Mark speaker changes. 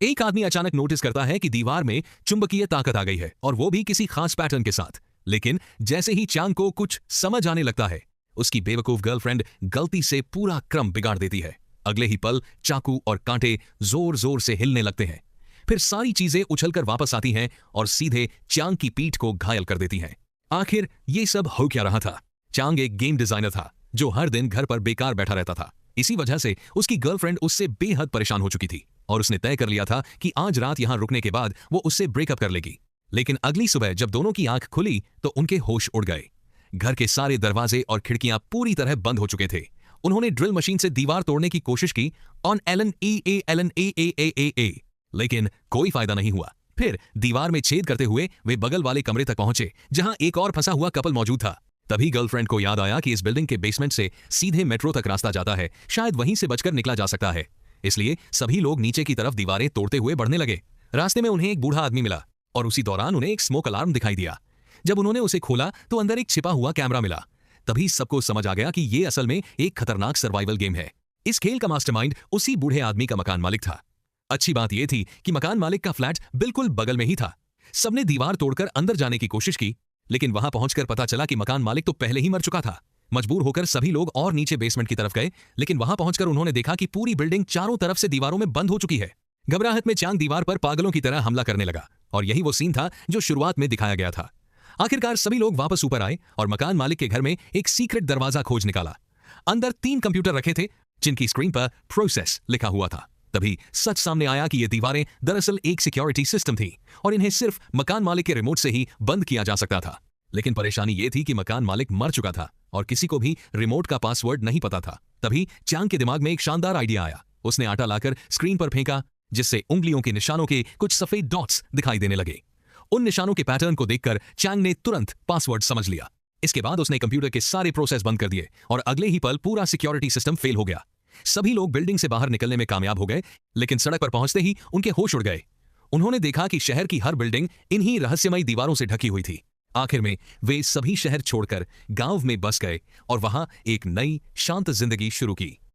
Speaker 1: एक आदमी अचानक नोटिस करता है कि दीवार में चुंबकीय ताकत आ गई है, और वो भी किसी खास पैटर्न के साथ। लेकिन जैसे ही चांग को कुछ समझ आने लगता है, उसकी बेवकूफ गर्लफ्रेंड गलती से पूरा क्रम बिगाड़ देती है। अगले ही पल चाकू और कांटे जोर जोर से हिलने लगते हैं। फिर सारी चीजें उछलकर वापस आती हैं और सीधे चांग की पीठ को घायल कर देती हैं। आखिर ये सब हो क्या रहा था? चांग एक गेम डिजाइनर था जो हर दिन घर पर बेकार बैठा रहता था। इसी वजह से उसकी गर्लफ्रेंड उससे बेहद परेशान हो चुकी थी और उसने तय कर लिया था कि आज रात यहां रुकने के बाद वो उससे ब्रेकअप कर लेगी। लेकिन अगली सुबह जब दोनों की आंख खुली तो उनके होश उड़ गए। घर के सारे दरवाजे और खिड़कियां पूरी तरह बंद हो चुके थे। उन्होंने ड्रिल मशीन से दीवार तोड़ने की कोशिश की, ऑन एलन ई एलन ए, लेकिन कोई फायदा नहीं हुआ। फिर दीवार में छेद करते हुए वे बगल वाले कमरे तक पहुंचे जहां एक और फंसा हुआ कपल मौजूद था। तभी गर्लफ्रेंड को याद आया कि इस बिल्डिंग के बेसमेंट से सीधे मेट्रो तक रास्ता जाता है, शायद वहीं से बचकर निकला जा सकता है। इसलिए सभी लोग नीचे की तरफ दीवारें तोड़ते हुए बढ़ने लगे। रास्ते में उन्हें एक बूढ़ा आदमी मिला और उसी दौरान उन्हें एक स्मोक अलार्म दिखाई दिया। जब उन्होंने उसे खोला तो अंदर एक छिपा हुआ कैमरा मिला। तभी सबको समझ आ गया कि ये असल में एक खतरनाक सर्वाइवल गेम है। इस खेल का मास्टरमाइंड उसी बूढ़े आदमी का मकान मालिक था। अच्छी बात यह थी कि मकान मालिक का फ्लैट बिल्कुल बगल में ही था। सबने दीवार तोड़कर अंदर जाने की कोशिश की, लेकिन वहां पहुंचकर पता चला कि मकान मालिक तो पहले ही मर चुका था। मजबूर होकर सभी लोग और नीचे बेसमेंट की तरफ गए, लेकिन वहां पहुंचकर उन्होंने देखा कि पूरी बिल्डिंग चारों तरफ से दीवारों में बंद हो चुकी है। घबराहट में चांग दीवार पर पागलों की तरह हमला करने लगा, और यही वो सीन था जो शुरुआत में दिखाया गया था। आखिरकार सभी लोग वापस ऊपर आए और मकान मालिक के घर में एक सीक्रेट दरवाजा खोज निकाला। अंदर 3 कंप्यूटर रखे थे जिनकी स्क्रीन पर प्रोसेस लिखा हुआ था। तभी सच सामने आया कि ये दीवारें दरअसल एक सिक्योरिटी सिस्टम थी और इन्हें सिर्फ मकान मालिक के रिमोट से ही बंद किया जा सकता था। लेकिन परेशानी ये थी कि मकान मालिक मर चुका था और किसी को भी रिमोट का पासवर्ड नहीं पता था। तभी चांग के दिमाग में एक शानदार आइडिया आया। उसने आटा लाकर स्क्रीन पर फेंका, जिससे उंगलियों के निशानों के कुछ सफेद डॉट्स दिखाई देने लगे। उन निशानों के पैटर्न को देखकर चांग ने तुरंत पासवर्ड समझ लिया। इसके बाद उसने कंप्यूटर के सारे प्रोसेस बंद कर दिए और अगले ही पल पूरा सिक्योरिटी सिस्टम फेल हो गया। सभी लोग बिल्डिंग से बाहर निकलने में कामयाब हो गए, लेकिन सड़क पर पहुंचते ही उनके होश उड़ गए। उन्होंने देखा कि शहर की हर बिल्डिंग इन्हीं रहस्यमयी दीवारों से ढकी हुई थी। आखिर में वे सभी शहर छोड़कर गांव में बस गए और वहां एक नई शांत जिंदगी शुरू की।